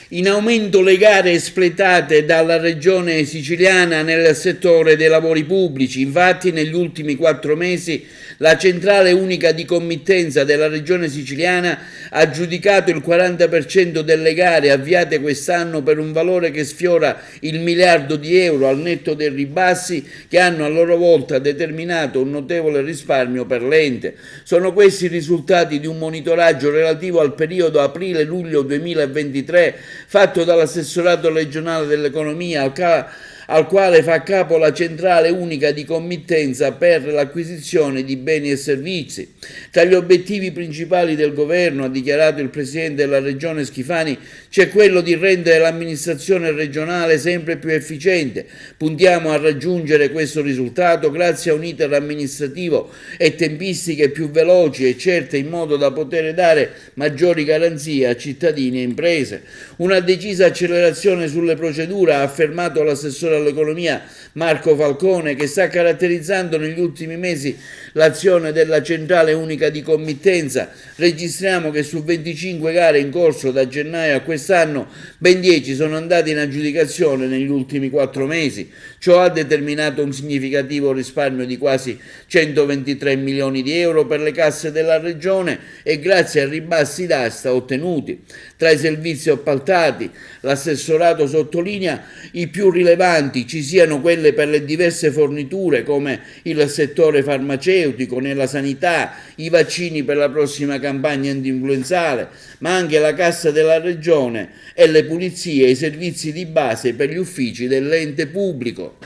In aumento le gare espletate dalla regione siciliana nel settore dei lavori pubblici. Infatti negli ultimi 4 mesi la centrale unica di committenza della regione siciliana ha aggiudicato il 40% delle gare avviate quest'anno per un valore che sfiora il miliardo di euro, al netto dei ribassi che hanno a loro volta determinato un notevole risparmio per l'ente. Sono questi i risultati di un monitoraggio relativo al periodo aprile-luglio 2023 fatto dall'assessorato regionale dell'economia, al quale fa capo la centrale unica di committenza per l'acquisizione di beni e servizi. Tra gli obiettivi principali del governo, ha dichiarato il presidente della regione Schifani, c'è quello di rendere l'amministrazione regionale sempre più efficiente. Puntiamo a raggiungere questo risultato grazie a un iter amministrativo e tempistiche più veloci e certe, in modo da poter dare maggiori garanzie a cittadini e imprese. Una decisa accelerazione sulle procedure, ha affermato l'assessore all'economia Marco Falcone, che sta caratterizzando negli ultimi mesi l'azione della centrale unica di committenza. Registriamo che su 25 gare in corso da gennaio a quest'anno ben 10 sono andate in aggiudicazione negli ultimi 4 mesi. Ciò ha determinato un significativo risparmio di quasi 123 milioni di euro per le casse della regione e grazie ai ribassi d'asta ottenuti. Tra i servizi appaltati, l'assessorato sottolinea i più rilevanti ci siano quelle per le diverse forniture come il settore farmaceutico, nella sanità, i vaccini per la prossima campagna antinfluenzale, ma anche la cassa della regione e le pulizie e i servizi di base per gli uffici dell'ente pubblico.